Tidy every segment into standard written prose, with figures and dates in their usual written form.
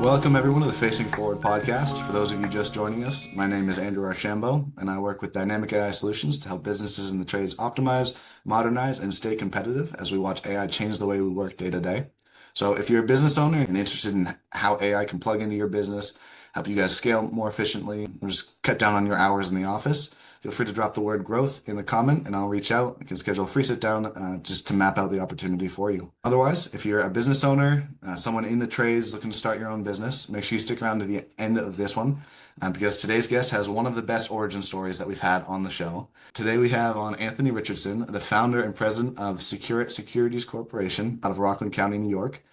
Welcome, everyone, to the Facing Forward podcast. For those of you just joining us, my name is Andrew Archambault, and I work with dynamic AI solutions to help businesses in the trades optimize, modernize, and stay competitive as we watch AI change the way we work day to day. So, if you're a business owner and interested in how AI can plug into your business, help you guys scale more efficiently, or just cut down on your hours in the office, feel free to drop the word growth in the comment and I'll reach out. I can schedule a free sit down just to map out the opportunity for you. Otherwise, if you're a business owner, someone in the trades looking to start your own business, make sure you stick around to the end of this one because today's guest has one of the best origin stories that we've had on the show. Today we have on Anthony Richardson, the founder and president of Security Securities Corporation out of Rockland County, New York.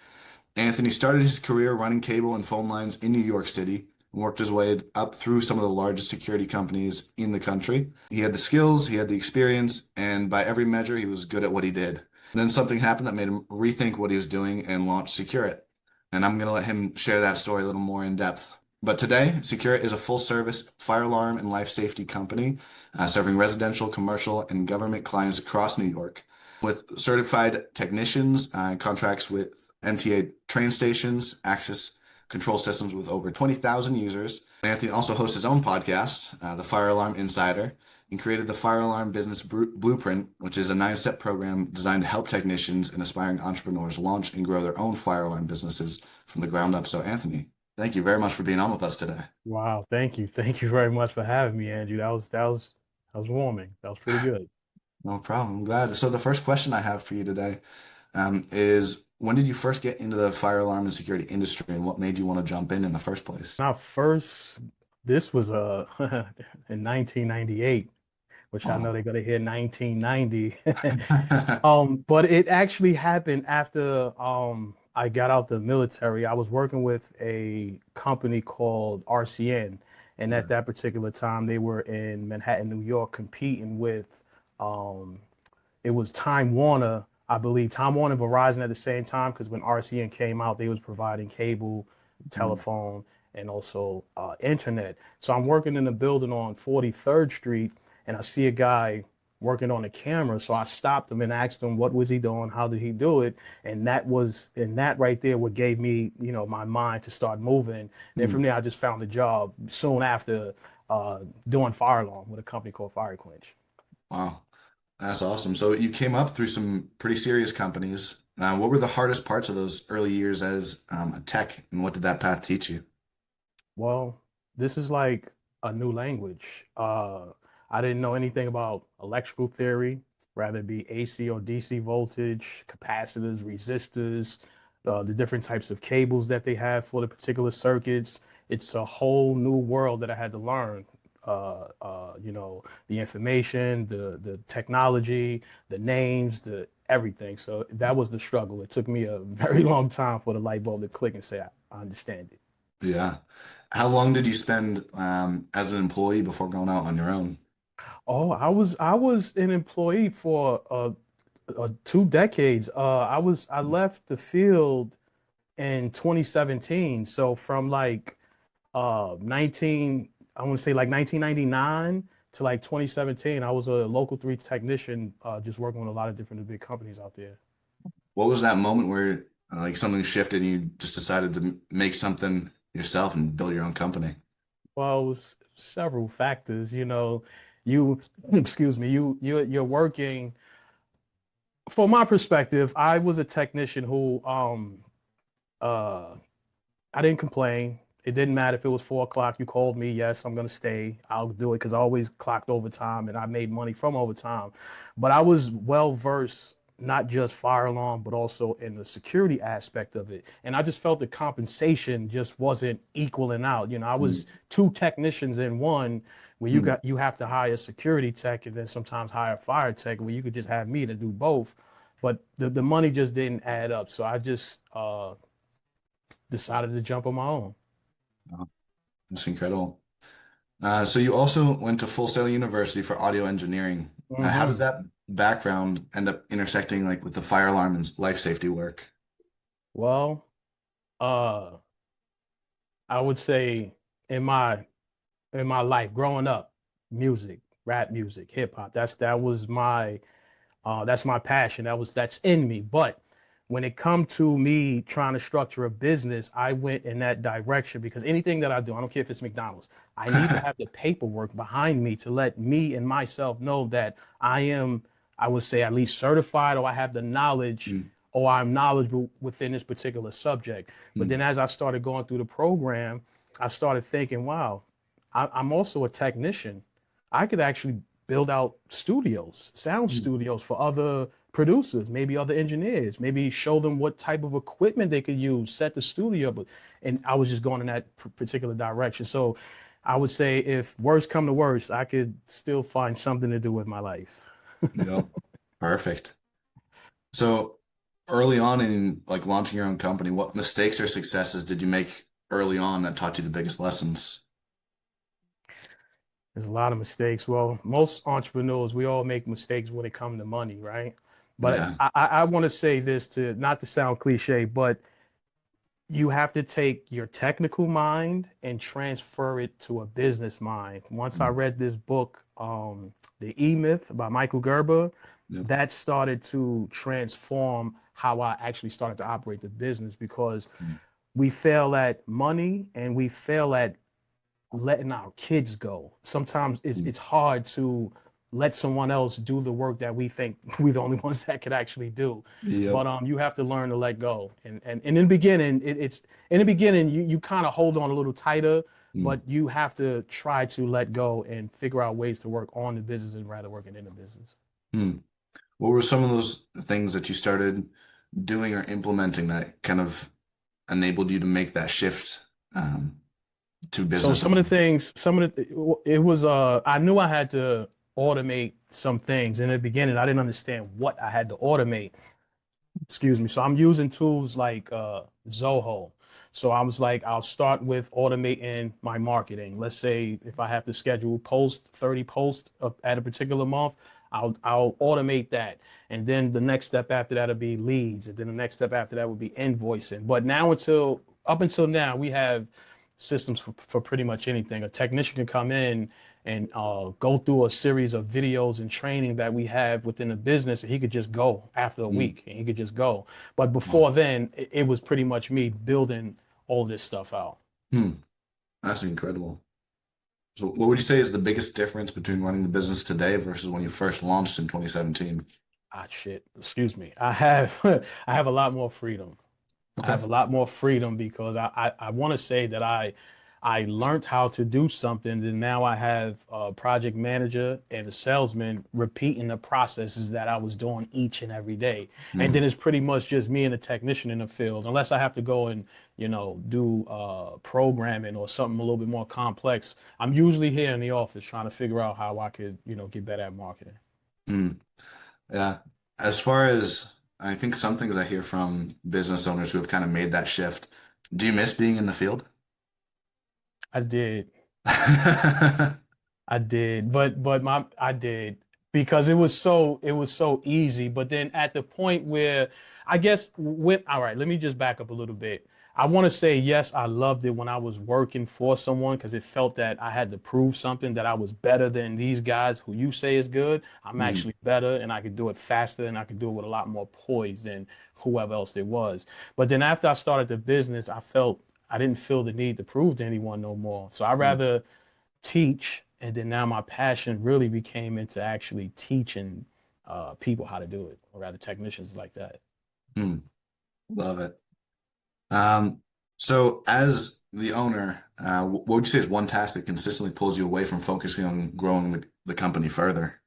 Anthony started his career running cable and phone lines in New York City and worked his way up through some of the largest security companies in the country. He had the skills, he had the experience, and by every measure, he was good at what he did. And then something happened that made him rethink what he was doing and launch Secure. And I'm going to let him share that story a little more in depth. But today, Secure is a full-service fire alarm and life safety company serving residential, commercial, and government clients across New York with certified technicians, contracts with MTA train stations, access control systems with over 20,000 users. Anthony also hosts his own podcast, The Fire Alarm Insider, and created the Fire Alarm Business Blueprint, which is a 9-step program designed to help technicians and aspiring entrepreneurs launch and grow their own fire alarm businesses from the ground up. So, Anthony, thank you very much for being on with us today. Wow, thank you. Thank you very much for having me, Andrew. That was warming. That was pretty good. No problem. I'm glad. So, the first question I have for you today is when did you first get into the fire alarm and security industry and what made you want to jump in the first place? Now, first, this was in 1998, which I know Wow. they're gonna hear 1990. But it actually happened after I got out the military. I was working with a company called RCN, and Okay. at that particular time, they were in Manhattan, New York, competing with um, it was Time Warner, I believe, Time Warner and Verizon at the same time, because when RCN came out, they was providing cable, Mm. telephone, and also internet. So I'm working in the building on 43rd Street, and I see a guy working on a camera. So I stopped him and asked him what was he doing, how did he do it, and that right there what gave me, my mind to start moving. And then from Mm. there, I just found a job soon after doing fire alarm with a company called Fire Quench. Wow. That's awesome. So you came up through some pretty serious companies. What were the hardest parts of those early years as a tech, and what did that path teach you? Well, this is like a new language. I didn't know anything about electrical theory, rather it be AC or DC voltage, capacitors, resistors, the different types of cables that they have for the particular circuits. It's a whole new world that I had to learn. The information, the technology, the names, the everything. So that was the struggle. It took me a very long time for the light bulb to click and say, I understand it. Yeah. How long did you spend as an employee before going out on your own? Oh, I was an employee for 2 decades. I left the field in 2017. So from like 19 I want to say like 1999 to like 2017, I was a local 3 technician, just working with a lot of different big companies out there. What was that moment where like something shifted and you just decided to make something yourself and build your own company? Well, it was several factors. You excuse me, you're working. From my perspective, I was a technician who uh I didn't complain. It didn't matter if it was 4 o'clock. You called me. Yes, I'm gonna stay. I'll do it because I always clocked overtime and I made money from overtime. But I was well versed, not just fire alarm, but also in the security aspect of it. And I just felt the compensation just wasn't equaling out. I Mm. was 2 technicians in one, where you Mm. got you have to hire security tech and then sometimes hire fire tech, where you could just have me to do both. But the money just didn't add up. So I just decided to jump on my own. Wow, that's incredible. So you also went to Full Sail University for audio engineering. How does Hmm. that background end up intersecting like with the fire alarm and life safety work? Well, uh, I would say in my life growing up, music, rap music, hip hop, that's my passion. That's in me. But when it come to me trying to structure a business, I went in that direction because anything that I do, I don't care if it's McDonald's, I need to have the paperwork behind me to let me and myself know that I am, I would say, at least certified, or I have the knowledge, Mm, or I'm knowledgeable within this particular subject. But mm, then as I started going through the program, I started thinking, wow, I'm also a technician. I could actually build out studios, sound mm. studios for other producers, maybe other engineers, maybe show them what type of equipment they could use, set the studio up. And I was just going in that particular direction. So I would say if worst come to worst, I could still find something to do with my life. Yep. Perfect. So early on in like launching your own company, what mistakes or successes did you make early on that taught you the biggest lessons? There's a lot of mistakes. Well, most entrepreneurs, we all make mistakes when it comes to money, right? But Yeah. I want to say this to not to sound cliche, but you have to take your technical mind and transfer it to a business mind. Once I Mm, read this book, The E-Myth by Michael Gerber, yep. that started to transform how I actually started to operate the business because Mm, we fail at money and we fail at letting our kids go. Sometimes mm. it's hard to let someone else do the work that we think we're the only ones that could actually do. Yep. But you have to learn to let go. And in the beginning, it's in the beginning you kind of hold on a little tighter, Mm, but you have to try to let go and figure out ways to work on the business and rather working in the business. mm. What were some of those things that you started doing or implementing that kind of enabled you to make that shift to So business some of the owner? things, some of the it was I knew I had to automate some things. In the beginning, I didn't understand what I had to automate. Excuse me. So I'm using tools like Zoho. So I was like, I'll start with automating my marketing. Let's say if I have to schedule 30 posts at a particular month, I'll automate that. And then the next step after that will be leads. And then the next step after that would be invoicing. But now until up until now, we have systems for pretty much anything. A technician can come in and go through a series of videos and training that we have within the business, and he could just go after a Mm, week, and he could just go. But wow. before then, it was pretty much me building all this stuff out. Hmm. That's incredible. So what would you say is the biggest difference between running the business today versus when you first launched in 2017? Ah, shit. Excuse me. I have I have a lot more freedom. I Okay. have a lot more freedom because I want to say that I learned how to do something, and now I have a project manager and a salesman repeating the processes that I was doing each and every day. And then Mm, it's pretty much just me and a technician in the field. Unless I have to go and, do programming or something a little bit more complex, I'm usually here in the office trying to figure out how I could, get better at marketing. mm. Yeah. As far as I think some things I hear from business owners who have kind of made that shift, do you miss being in the field? I did. I did, but my I did because it was so easy. But then at the point where I guess with all right, let me just back up a little bit. I want to say yes, I loved it when I was working for someone because it felt that I had to prove something that I was better than these guys who you say is good. I'm Mm, actually better and I could do it faster and I could do it with a lot more poise than whoever else there was. But then after I started the business, I didn't feel the need to prove to anyone no more. So I mm, rather teach, and then now my passion really became into actually teaching people how to do it, or rather technicians like that. mm. Love it. Um, so as the owner, what would you say is one task that consistently pulls you away from focusing on growing the company further?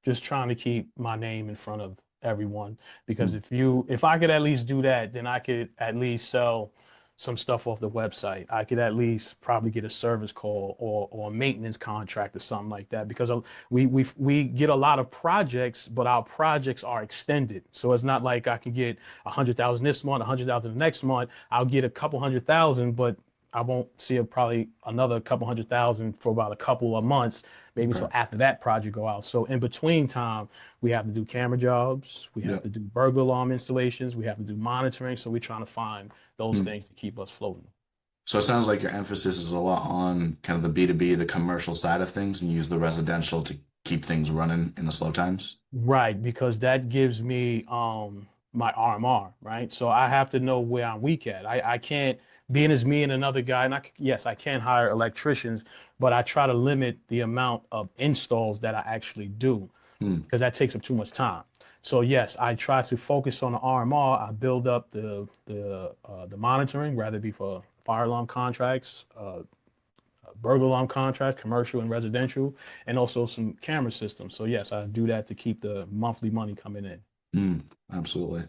Just trying to keep my name in front of everyone because Mm, if I could at least do that, then I could at least sell some stuff off the website. I could at least probably get a service call or a maintenance contract or something like that because we get a lot of projects, but our projects are extended. So it's not like I can get 100,000 this month, 100,000 the next month. I'll get a couple 100,000, but I won't see probably another couple 100,000 for about a couple of months, maybe okay. until after that project go out. So in between time, we have to do camera jobs, we have Yep. to do burglar alarm installations, we have to do monitoring. So we're trying to find those Mm. things to keep us floating. So it sounds like your emphasis is a lot on kind of the B2B, the commercial side of things, and you use the residential to keep things running in the slow times. Right, because that gives me my RMR, right? So I have to know where I'm weak at. I can't being as me and another guy, and yes, I can hire electricians, but I try to limit the amount of installs that I actually do Hmm. because that takes up too much time. So yes, I try to focus on the RMR. I build up the monitoring, rather it be for fire alarm contracts, burglar alarm contracts, commercial and residential, and also some camera systems. So yes, I do that to keep the monthly money coming in. Hmm. Absolutely.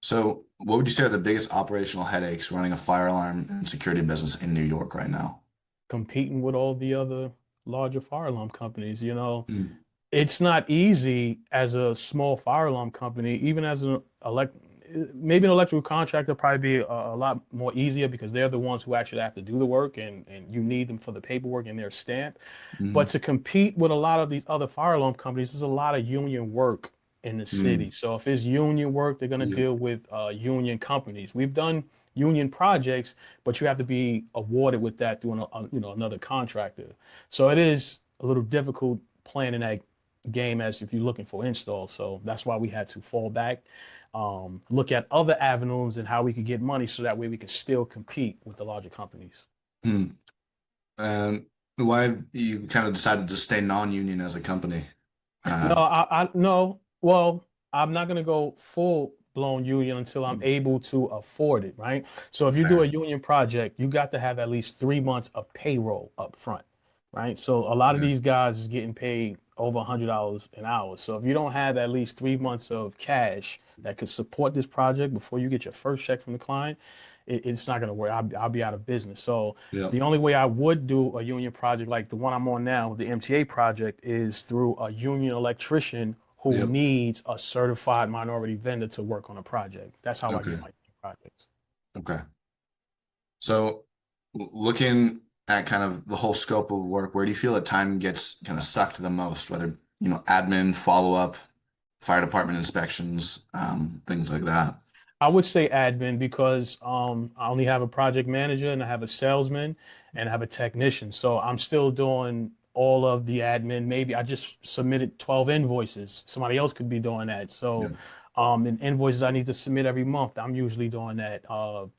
So, what would you say are the biggest operational headaches running a fire alarm and security business in New York right now? Competing with all the other larger fire alarm companies, Hmm. it's not easy as a small fire alarm company, even as an maybe an electrical contractor probably be a lot more easier because they're the ones who actually have to do the work and you need them for the paperwork and their stamp. But Hmm. to compete with a lot of these other fire alarm companies, there's a lot of union work in the city. Hmm. So if it's union work, they're going to Yep. deal with union companies. We've done union projects, but you have to be awarded with that through another contractor. So it is a little difficult playing in that game as if you're looking for install. So that's why we had to fall back, look at other avenues and how we could get money so that way we could still compete with the larger companies. Hmm. And why have you kind of decided to stay non-union as a company? No, Uh, I no. Well, I'm not gonna go full blown union until I'm able to afford it, right? So if you do a Fair. union project, you got to have at least 3 months of payroll up front, right? So a lot of Okay. these guys is getting paid over $100 an hour. So if you don't have at least 3 months of cash that could support this project before you get your first check from the client, it's not gonna work. I'll be out of business. So Yep. the only way I would do a union project like the one I'm on now, the MTA project, is through a union electrician who Yep. needs a certified minority vendor to work on a project. That's how I Okay. get my projects. Okay. So, looking at kind of the whole scope of work, where do you feel that time gets kind of sucked the most? Whether, admin, follow-up, fire department inspections, things like that. I would say admin because I only have a project manager and I have a salesman and I have a technician. So I'm still doing all of the admin. Maybe I just submitted 12 invoices. Somebody else could be doing that. Yeah. So and invoices I need to submit every month, I'm usually doing that.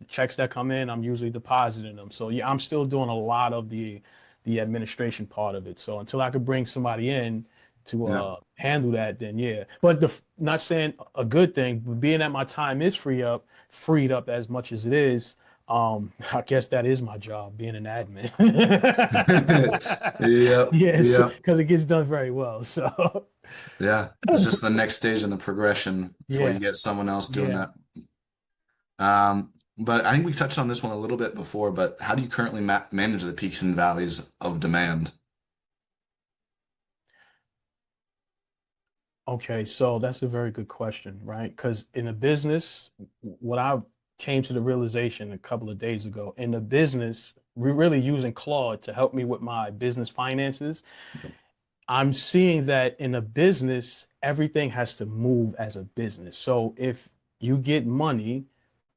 Checks that come in, I'm usually depositing them. So yeah, I'm still doing a lot of the administration part of it. So until I could bring somebody in to Yeah. handle that, then yeah. But not saying a good thing, but being that my time is freed up as much as it is, I guess that is my job, being an admin. Yep. Yes, Yep. because it gets done very well. So Yeah. It's just the next stage in the progression before you yeah, get someone else doing yeah. that. But I think we touched on this one a little bit before, but how do you currently manage the peaks and valleys of demand? Okay, so that's a very good question, right? Because in a business, what I came to the realization a couple of days ago, in the business, we're really using Claude to help me with my business finances. I'm seeing that in a business, everything has to move as a business. So if you get money,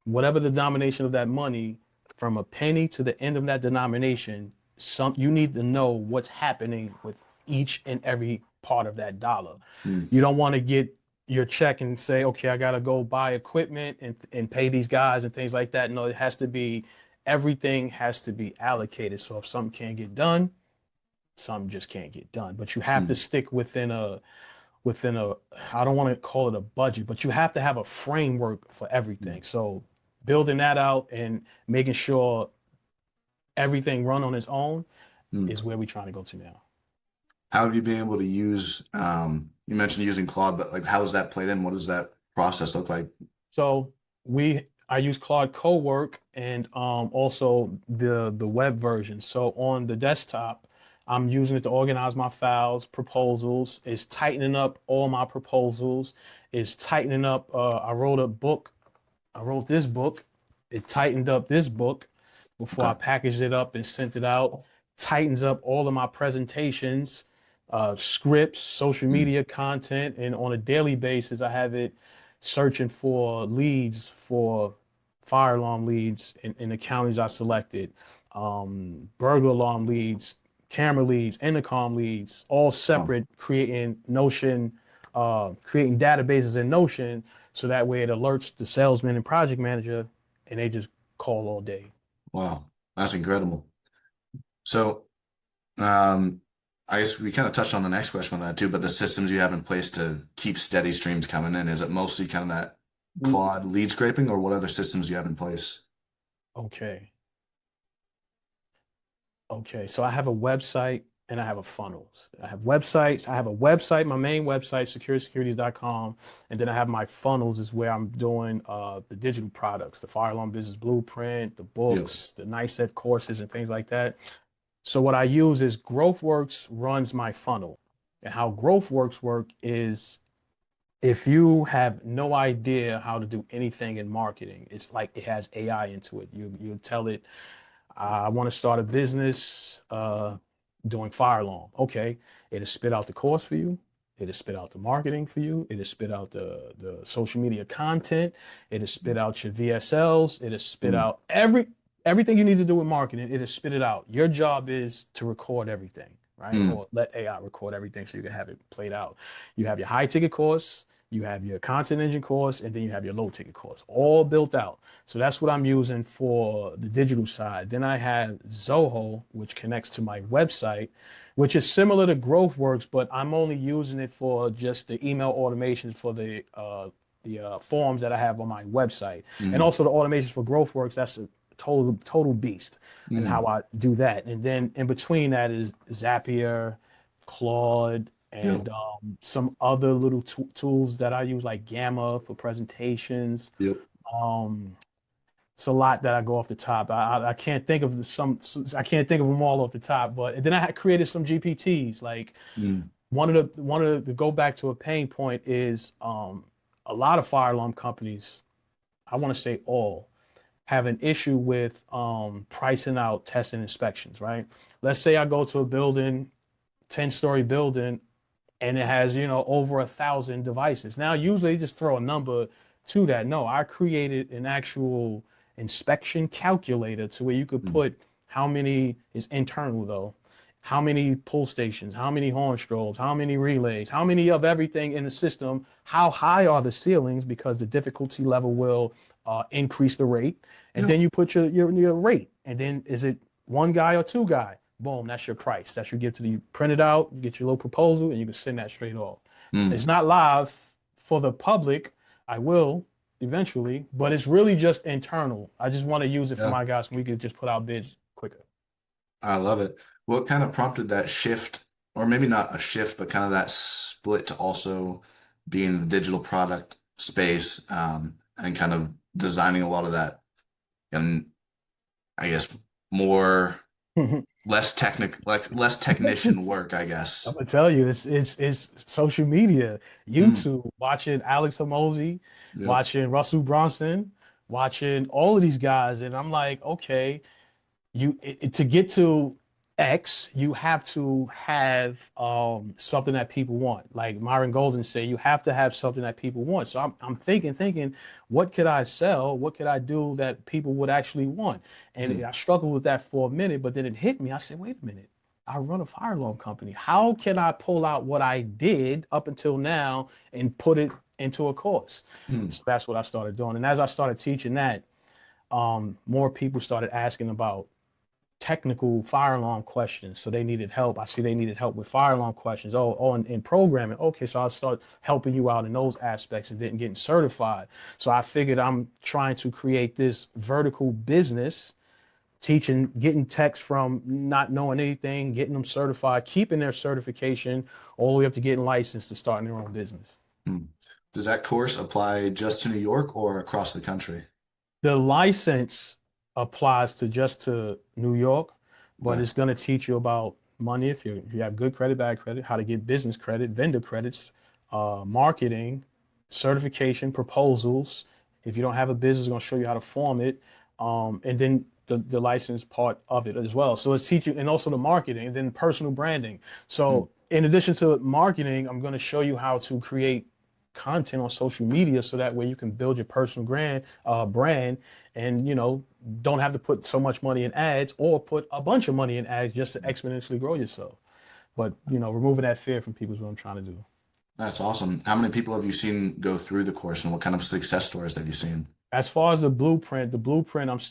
whatever the denomination of that money, from a penny to the end of that denomination, you need to know what's happening with each and every part of that dollar. Hmm. You don't want to get your check and say, okay, I gotta go buy equipment and pay these guys and things like that. No, it has to be everything has to be allocated. So if something can't get done, some just can't get done. But you have to Hmm. stick within a I don't want to call it a budget, but you have to have a framework for Hmm. everything. So building that out and making sure everything run on its own Hmm. is where we're trying to go to now. How have you been able to use, you mentioned using Claude, but like how is that played in? What does that process look like? So I use Claude Cowork and also the web version. So on the desktop, I'm using it to organize my files, proposals. It's tightening up all my proposals. It's tightening up. I wrote this book. It tightened up this book before I Okay. packaged it up and sent it out. Tightens up all of my presentations, scripts, social Hmm. media content, and on a daily basis, I have it searching for leads for fire alarm leads in the counties I selected, burglar alarm leads, camera leads, intercom leads, all Oh, separate, creating Notion, creating databases in Notion, so that way it alerts the salesman and project manager, and they just call all day. wow. That's incredible. So, um, I guess we kind of touched on the next question on that too, but the systems you have in place to keep steady streams coming in, is it mostly kind of that Claude lead scraping, or what other systems you have in place? Okay. Okay, so I have a website and I have a funnels. I have websites. I have a website, my main website, securesecurities.com, and then I have my funnels is where I'm doing the digital products, the Fire Alarm Business Blueprint, the Yep. books, the NICET courses and things like that. So what I use is GrowthWorks runs my funnel. And how GrowthWorks work is if you have no idea how to do anything in marketing, it's like it has AI into it. You tell it I want to start a business doing fire alarm. Okay, it'll spit out the course for you. It'll spit out the marketing for you. It'll spit out the social media content. It'll spit out your VSLs. It'll spit Mm, out everything you need to do with marketing. It'll spit it out. Your job is to record everything, right? mm, Or let AI record everything so you can have it played out. You have your high ticket course. You have your content engine course, and then you have your low ticket course, all built out. So that's what I'm using for the digital side. Then I have Zoho, which connects to my website, which is similar to GrowthWorks, but I'm only using it for just the email automations for the forms that I have on my website, and mm, also the automations for GrowthWorks. That's a total beast, and mm. how I do that. And then in between that is Zapier, Claude, Yep. and some other little tools that I use like Gamma for presentations. Yep. Um, it's a lot that I go off the top. I can't think of I can't think of them all off the top. But then I had created some GPTs. Like Mm, one of the to go back to a pain point is a lot of fire alarm companies. I want to say all have an issue with pricing out test and inspections. Right. Let's say I go to a building, 10-story building, and it has over 1,000 devices. Now usually they just throw a number to that. No, I created an actual inspection calculator to where you could mm. put how many is internal though, how many pull stations, how many horn strobes, how many relays, how many of everything in the system, how high are the ceilings, because the difficulty level will increase the rate, and Yep. then you put your rate, and then is it one guy or two guy? Boom, that's your price. That's your give to the you print it out, you get your little proposal, and you can send that straight off. Mm. It's not live for the public. I will eventually, but it's really just internal. I just want to use it for Yeah. my guys and we could just put out bids quicker. I love it. What kind of prompted that shift, or maybe not a shift, but kind of that split to also be in the digital product space, and kind of designing a lot of that, and I guess more I'm less technician work, I guess. gonna tell you, it's social media, Mm, YouTube, watching Alex Hormozy, yep. watching Russell Brunson, watching all of these guys, and I'm like, okay, to get to X, you have to have something that people want. Like Myron Golden said, you have to have something that people want. So I'm thinking, what could I sell? What could I do that people would actually want? And Mm, I struggled with that for a minute, but then it hit me. I said, wait a minute. I run a fire alarm company. How can I pull out what I did up until now and put it into a course? mm, So that's what I started doing. And as I started teaching that, more people started asking about technical fire alarm questions. So they needed help. I see they needed help with fire alarm questions. In programming. Okay, so I'll start helping you out in those aspects and then getting certified. So I figured I'm trying to create this vertical business, teaching, getting techs from not knowing anything, getting them certified, keeping their certification, all the way up to getting licensed to starting their own business. mm. Does that course apply just to New York or across the country? The license applies to just to New York, but Okay. it's going to teach you about money if you have good credit, bad credit, how to get business credit, vendor credits, marketing, certification, proposals. If you don't have a business, it's going to show you how to form it, and then the license part of it as well. So it's teaching, and also the marketing, and then personal branding. Mm, So in addition to marketing, I'm going to show you how to create content on social media so that way you can build your personal brand and, don't have to put so much money in ads or put a bunch of money in ads just to exponentially grow yourself. But, removing that fear from people is what I'm trying to do. That's awesome. How many people have you seen go through the course and what kind of success stories have you seen? As far as the blueprint,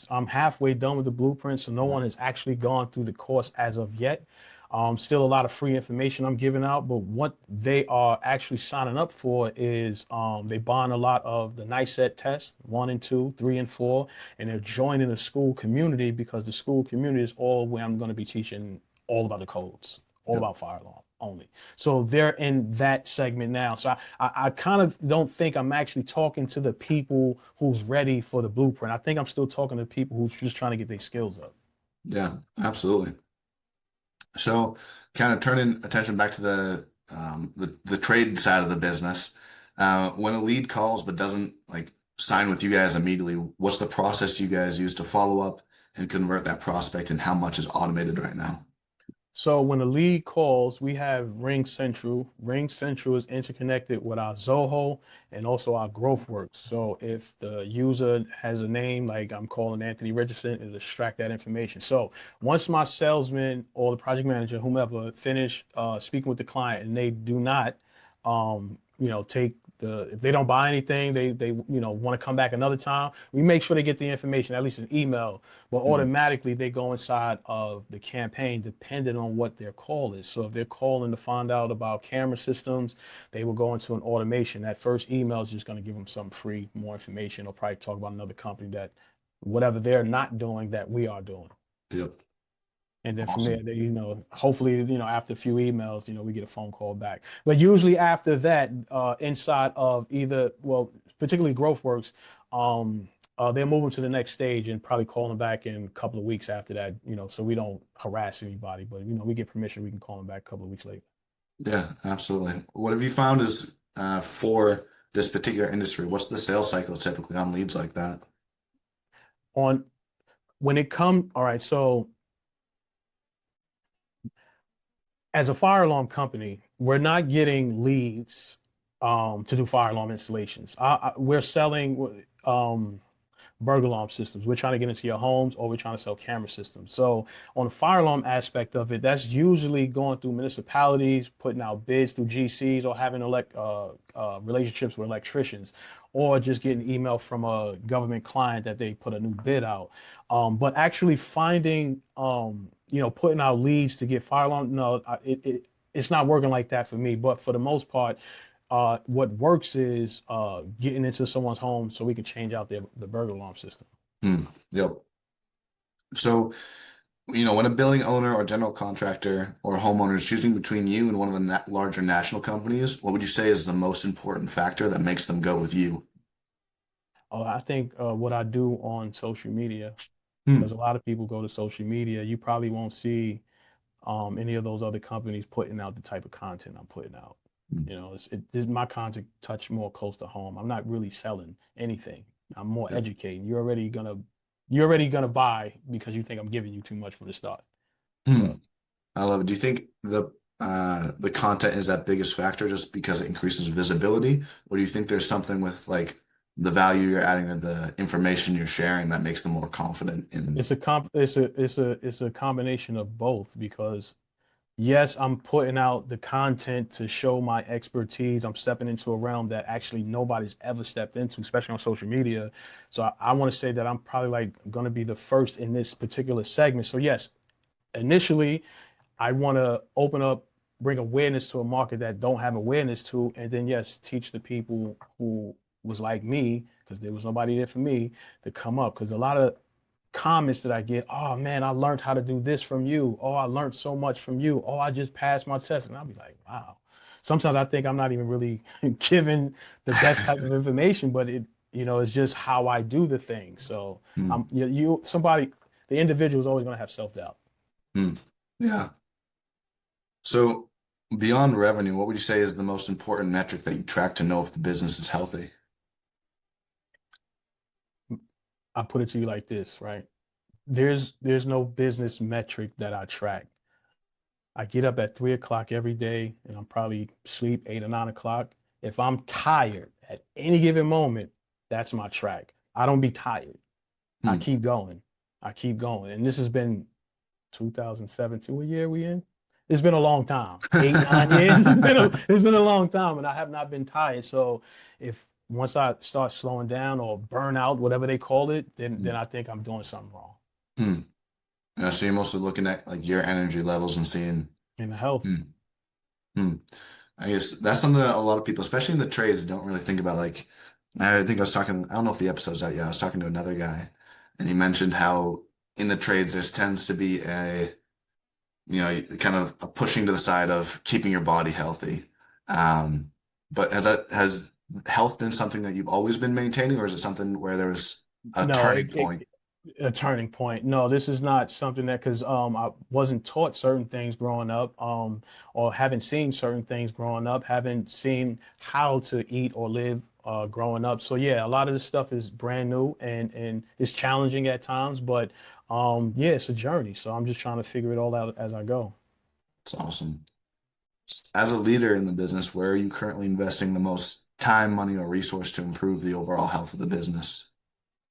I'm halfway done with the blueprint, so no one has actually gone through the course as of yet. Still a lot of free information I'm giving out, but what they are actually signing up for is they buying a lot of the NICET test, 1 and 2, 3 and 4, and they're joining the school community because the school community is all where I'm going to be teaching all about the codes, all Yep. about fire alarm only. So they're in that segment now. So I kind of don't think I'm actually talking to the people who's ready for the blueprint. I think I'm still talking to people who's just trying to get their skills up. Yeah, absolutely. So, kind of turning attention back to the trade side of the business. When a lead calls but doesn't like sign with you guys immediately, what's the process you guys use to follow up and convert that prospect, and how much is automated right now? So when the lead calls, we have Ring Central. Ring Central is interconnected with our Zoho and also our GrowthWorks. So if the user has a name, like I'm calling Anthony Richardson, it'll extract that information. So once my salesman or the project manager, whomever, finish speaking with the client and they do not, take if they don't buy anything, they want to come back another time. We make sure they get the information, at least an email, but Mhm. automatically they go inside of the campaign depending on what their call is. So if they're calling to find out about camera systems, they will go into an automation. That first email is just going to give them some free, more information, or probably talk about another company that whatever they're not doing that we are doing. Yep. And then from there, Awesome. hopefully, after a few emails, we get a phone call back. But usually after that, inside of either, well, particularly GrowthWorks, they're moving to the next stage and probably calling back in a couple of weeks after that, so we don't harass anybody. But, we get permission, we can call them back a couple of weeks later. Yeah, absolutely. What have you found is for this particular industry? What's the sales cycle typically on leads like that? On when it comes, all right, so as a fire alarm company, we're not getting leads to do fire alarm installations. We're selling burglar alarm systems. We're trying to get into your homes or we're trying to sell camera systems. So on the fire alarm aspect of it, that's usually going through municipalities, putting out bids through GCs or having relationships with electricians or just getting email from a government client that they put a new bid out. But actually finding, putting out leads to get fire alarm, no, it's not working like that for me. But for the most part, what works is getting into someone's home so we can change out the burglar alarm system. Hmm. Yep. So, when a building owner or general contractor or homeowner is choosing between you and one of the na larger national companies, what would you say is the most important factor that makes them go with you? I think what I do on social media, Hmm. because a lot of people go to social media, you probably won't see any of those other companies putting out the type of content I'm putting out. Hmm. My content touch more close to home. I'm not really selling anything. I'm more Yep. educating. You're already gonna buy because you think I'm giving you too much from the start. Hmm. So I love it. Do you think the content is that biggest factor just because it increases visibility, or do you think there's something with like the value you're adding or the information you're sharing that makes them more confident in? it's a combination of both because yes, I'm putting out the content to show my expertise. I'm stepping into a realm that actually nobody's ever stepped into, especially on social media. So I want to say that I'm probably like going to be the first in this particular segment. So yes, initially I want to open up, bring awareness to a market that don't have awareness to, and then yes, teach the people who was like me, because there was nobody there for me to come up. Because a lot of comments that I get, oh man, I learned how to do this from you. Oh, I learned so much from you. Oh, I just passed my test. And I'll be like, wow. Sometimes I think I'm not even really giving the best type of information, but it's just how I do the thing. So Hmm. the individual is always going to have self-doubt. Hmm. Yeah. So beyond revenue, what would you say is the most important metric that you track to know if the business is healthy? I put it to you like this, right? There's no business metric that I track. I get up at 3 o'clock every day and I'm probably sleep 8 or 9 o'clock. If I'm tired at any given moment, that's my track. I don't be tired. I Hmm. keep going. I keep going. And this has been 2007, what year we in? It's been a long time. 8, 9 years. It's been a long time, and I have not been tired. So if once I start slowing down or burn out, whatever they call it, then I think I'm doing something wrong Hmm. Yeah, so you're mostly looking at like your energy levels and seeing, in the health. hmm. Hmm. I guess that's something that a lot of people, especially in the trades, don't really think about. Like, I think I was talking, I don't know if the episode's out yet. I was talking to another guy, and he mentioned how in the trades there tends to be kind of a pushing to the side of keeping your body healthy. Um, but has health been something that you've always been maintaining, or is it something where there was a No, turning point? a turning point. No, this is not something that because I wasn't taught certain things growing up, or haven't seen certain things growing up, haven't seen how to eat or live growing up. So yeah, a lot of this stuff is brand new and it's challenging at times, but yeah, it's a journey. So I'm just trying to figure it all out as I go. It's awesome. As a leader in the business, where are you currently investing the most time, money, or resource to improve the overall health of the business?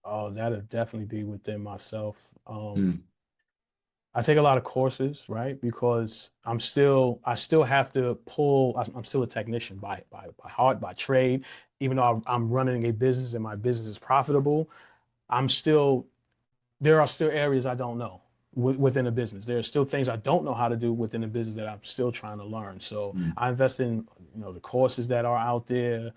Oh, that'll definitely be within myself. Hmm. I take a lot of courses, right? Because I still have to pull. I'm still a technician by heart, by trade. Even though I'm running a business and my business is profitable, I'm still there are still areas I don't know within a business. There are still things I don't know how to do within a business that I'm still trying to learn. So Hmm. I invest in, the courses that are out there,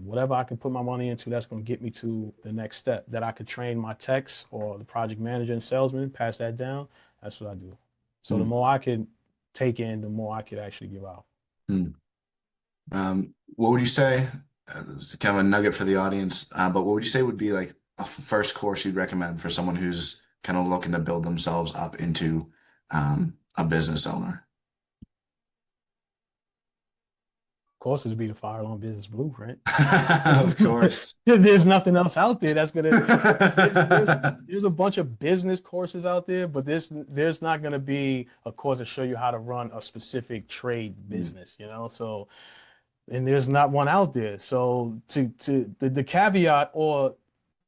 whatever I can put my money into that's going to get me to the next step that I could train my techs or the project manager and salesman, pass that down. That's what I do. So the Hmm. more I could take in, the more I could actually give out. Hmm. What would you say? This is kind of a nugget for the audience, but what would you say would be like a first course you'd recommend for someone who's kind of looking to build themselves up into a business owner? Courses would be the fire alarm business blueprint. Of course. There's nothing else out there that's gonna. There's a bunch of business courses out there, but there's not gonna be a course to show you how to run a specific trade Hmm. business, So, and there's not one out there. So to the caveat or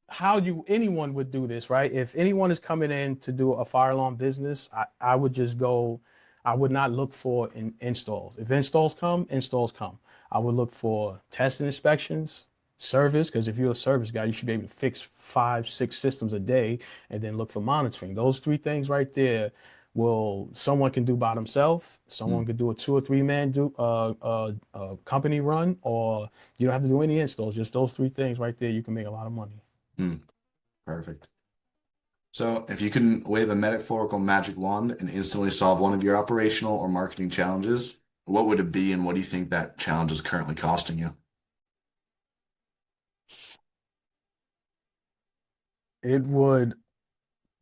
how you anyone would do this, right? If anyone is coming in to do a fire alarm business, I would just go, I would not look for installs. If installs come, installs come. I would look for test and inspections, service, because if you're a service guy, you should be able to fix 5, 6 systems a day, and then look for monitoring. Those three things right there will someone can do by themselves. Someone Hmm. could do a 2 or 3 man company run, or you don't have to do any installs. Just those three things right there, you can make a lot of money. Hmm. Perfect. So, if you can wave a metaphorical magic wand and instantly solve one of your operational or marketing challenges, what would it be, and what do you think that challenge is currently costing you? It would,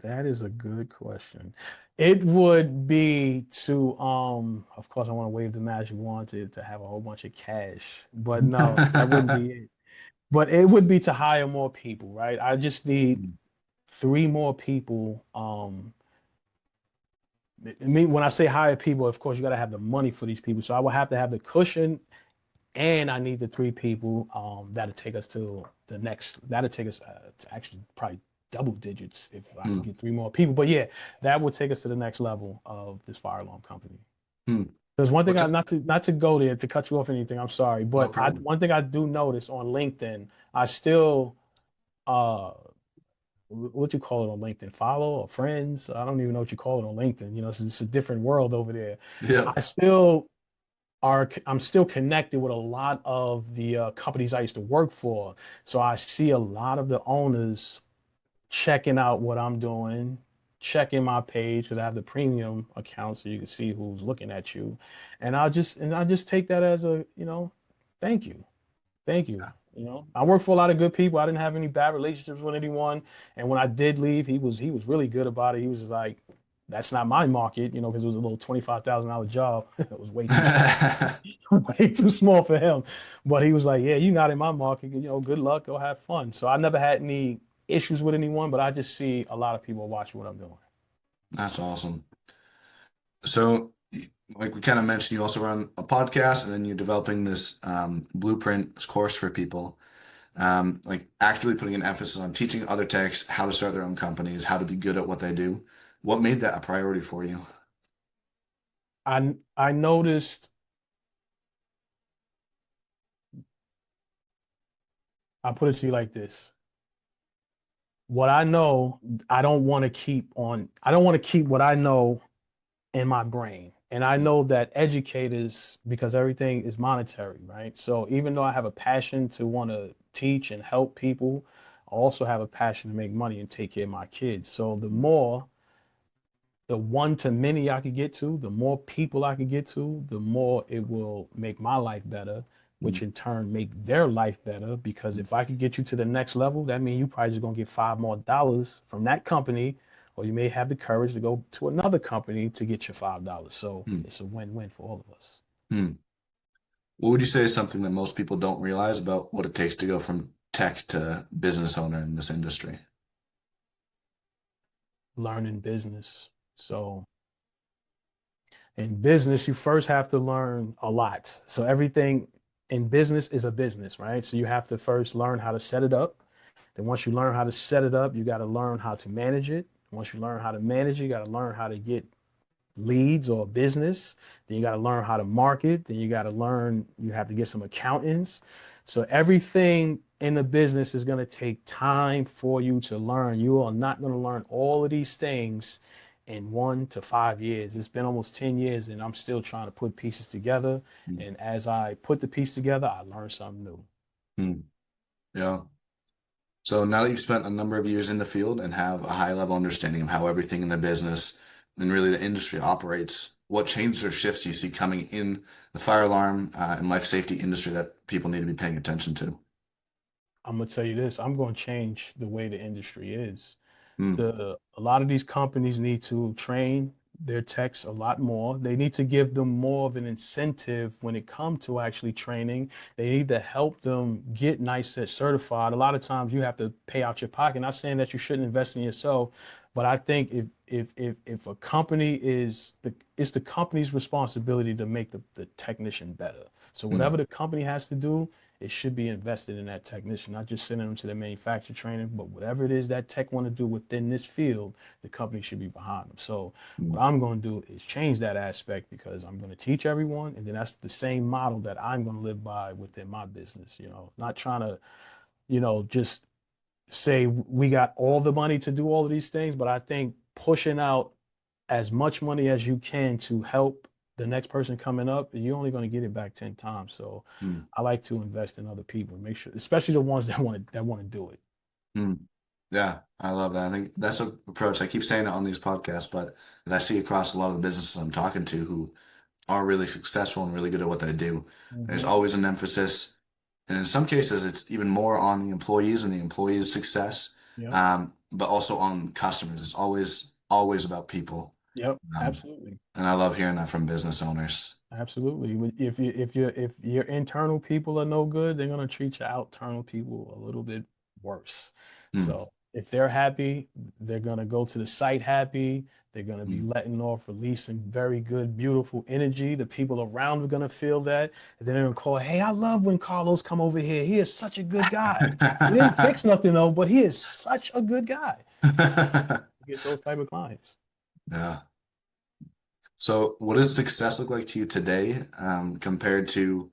that is a good question. It would be to, of course, I want to wave the magic wand to have a whole bunch of cash, but no, that wouldn't be it. But it would be to hire more people, right? I just need 3 more people. I mean, when I say hire people, of course, you got to have the money for these people. So I would have to have the cushion and I need the 3 people that'll take us to the next. That'll take us to actually probably double digits if I can Hmm. get 3 more people. But yeah, that would take us to the next level of this fire alarm company. Hmm. There's one thing What's I it? not to go there to cut you off anything. I'm sorry, No but problem. one thing I do notice on LinkedIn, I still uh what you call it on LinkedIn, follow or friends. I don't even know what you call it on LinkedIn. It's a different world over there. Yep. I still I'm still connected with a lot of the companies I used to work for. So I see a lot of the owners checking out what I'm doing, checking my page because I have the premium account so you can see who's looking at you. And I just take that as a, thank you. Thank you. I worked for a lot of good people. I didn't have any bad relationships with anyone. And when I did leave, he was really good about it. He was just like, that's not my market, because it was a little $25,000 job. It was way too small. Yeah. Way too small for him. But he was like, yeah, you're not in my market. Good luck. Go have fun. So I never had any issues with anyone, but I just see a lot of people watching what I'm doing. That's awesome. So like we kind of mentioned, you also run a podcast, and then you're developing this blueprint course for people. Like actively putting an emphasis on teaching other techs how to start their own companies, how to be good at what they do. What made that a priority for you? I noticed, I'll put it to you like this. What I know, I don't want to keep what I know in my brain. And I know that educators, because everything is monetary, right? So even though I have a passion to want to teach and help people, I also have a passion to make money and take care of my kids. So the one to many I could get to, the more people I could get to, the more it will make my life better, which Mm, in turn make their life better. Because mm, if I could get you to the next level, that means you probably just gonna get $5 more from that company, or you may have the courage to go to another company to get your $5. So mm, it's a win-win for all of us. mm. What would you say is something that most people don't realize about what it takes to go from tech to business owner in this industry? Learning business. So in business, you first have to learn a lot. So everything in business is a business, right? So you have to first learn how to set it up. Then once you learn how to set it up, you got to learn how to manage it. Once you learn how to manage it, you got to learn how to get leads or business. Then you got to learn how to market. Then you got to learn, you have to get some accountants. So everything in the business is going to take time for you to learn. You are not going to learn all of these things in 1 to 5 years. It's been almost 10 years and I'm still trying to put pieces together. Mm, And as I put the piece together, I learn something new. mm. Yeah. So now that you've spent a number of years in the field and have a high level understanding of how everything in the business and really the industry operates, what changes or shifts do you see coming in the fire alarm and life safety industry that people need to be paying attention to? I'm gonna tell you this, I'm going to change the way the industry is. Mm, A lot of these companies need to train their techs a lot more. They need to give them more of an incentive when it comes to actually training. They need to help them get NICET certified. A lot of times you have to pay out your pocket. Not saying that you shouldn't invest in yourself, but I think if a company it's the company's responsibility to make the technician better. So mm, whatever the company has to do, it should be invested in that technician, not just sending them to the manufacturer training, but whatever it is that tech want to do within this field, the company should be behind them. So what mm, I'm going to do is change that aspect because I'm going to teach everyone, and then that's the same model that I'm going to live by within my business. Not trying to, just say we got all the money to do all of these things, but I think pushing out as much money as you can to help the next person coming up, you're only going to get it back 10 times. So mm, I like to invest in other people, make sure, especially the ones that want to do it. mm. Yeah, I love that. I think that's an approach. I keep saying it on these podcasts, but that I see across a lot of the businesses I'm talking to who are really successful and really good at what they do. There's Hmm. always an emphasis, and in some cases, it's even more on the employees and the employees' success, Yep. but also on customers. It's always about people, Yep. um, Absolutely. and I love hearing that from business owners. Absolutely. If your internal people are no good, they're gonna treat your external people a little bit worse. Mm, So if they're happy, they're gonna go to the site happy. They're gonna be mm. letting off, releasing very good, beautiful energy. The people around are gonna feel that, and then they're gonna call, "Hey, I love when Carlos come over here. He is such a good guy. He didn't fix nothing though, but he is such a good guy." You get those type of clients. Yeah. So, what does success look like to you today, compared to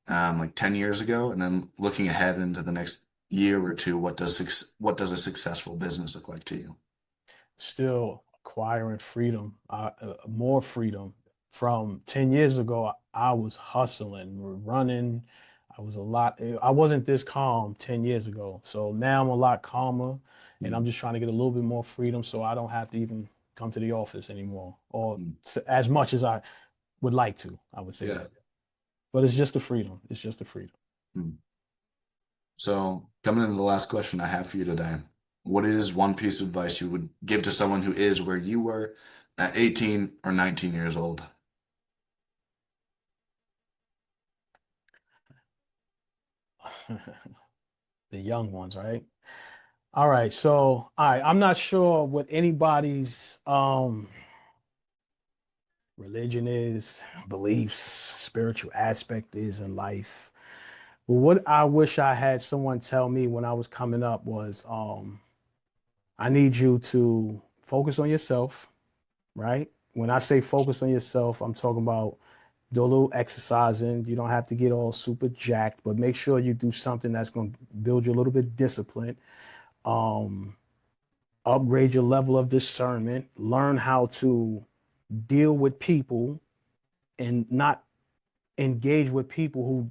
like 10 years ago? And then looking ahead into the next year or two, what does a successful business look like to you? Still acquiring freedom, more freedom. From 10 years ago, I was hustling, running. I wasn't this calm 10 years ago. So now I'm a lot calmer and I'm Mm, just trying to get a little bit more freedom so I don't have to even come to the office anymore or mm. as much as I would like to, I would say Yeah. that. But it's just the freedom. It's just the freedom. Mm. So, coming into the last question I have for you today, what is one piece of advice you would give to someone who is where you were at 18 or 19 years old? The young ones, right? All right. So, I'm not sure what anybody's religion is, beliefs, spiritual aspect is in life. But what I wish I had someone tell me when I was coming up was, I need you to focus on yourself, right? When I say focus on yourself, I'm talking about do a little exercising. You don't have to get all super jacked, but make sure you do something that's going to build you a little bit of discipline. Um, Upgrade your level of discernment. Learn how to deal with people and not engage with people who,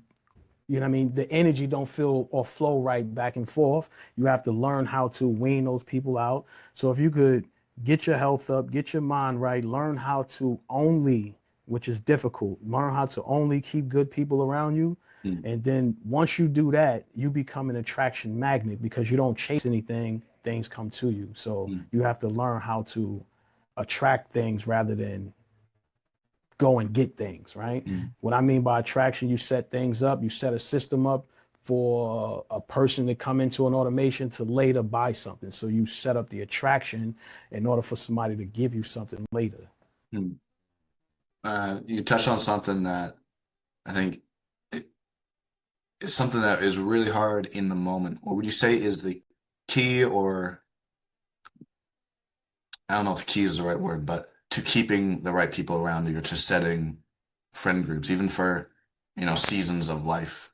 you know what I mean, the energy don't feel or flow right back and forth. You have to learn how to wean those people out. So if you could get your health up, get your mind right, learn how to only, which is difficult, learn how to only keep good people around you. Mm, And then once you do that, you become an attraction magnet because you don't chase anything, things come to you. So mm, you have to learn how to attract things rather than go and get things, right? mm, What I mean by attraction, you set things up, you set a system up for a person to come into an automation to later buy something. So you set up the attraction in order for somebody to give you something later. mm. You touched on something that I think it- is something that is really hard in the moment. What would you say is the key, or I don't know if key is the right word, but to keeping the right people around you, or to setting friend groups, even for, seasons of life?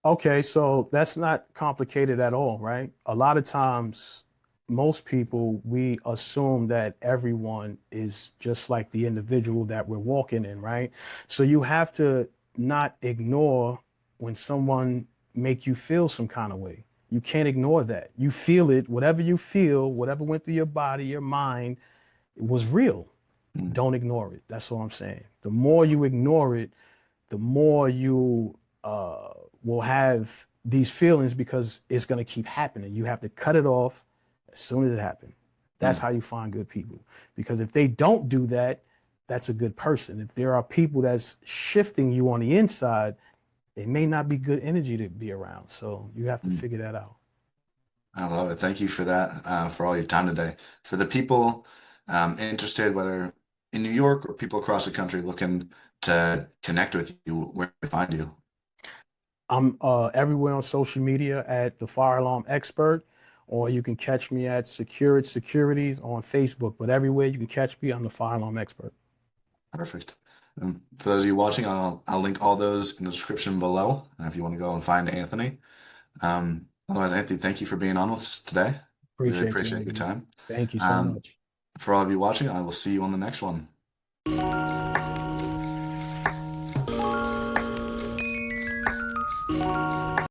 Okay, so that's not complicated at all, right? A lot of times, most people, we assume that everyone is just like the individual that we're walking in, right? So you have to not ignore when someone make you feel some kind of way. You can't ignore that. You feel it, whatever you feel, whatever went through your body, your mind, it was real. Mm, Don't ignore it. That's what I'm saying. The more you ignore it, the more you will have these feelings because it's going to keep happening. You have to cut it off as soon as it happens. That's mm, how you find good people. Because if they don't do that, that's a good person. If there are people that's shifting you on the inside, it may not be good energy to be around. So you have to mm. figure that out. I love it. Thank you for that, for all your time today. For the people interested, whether in New York or people across the country looking to connect with you, where to find you? I'm everywhere on social media at the Fire Alarm Expert, or you can catch me at Secured Securities on Facebook. But everywhere you can catch me, I'm the Fire Alarm Expert. Perfect. And for those of you watching, I'll link all those in the description below, if you want to go and find Anthony. Otherwise, Anthony, thank you for being on with us today. Really Appreciate you appreciate your having me. time. Thank you so Um, much. for all of you watching, I will see you on the next one.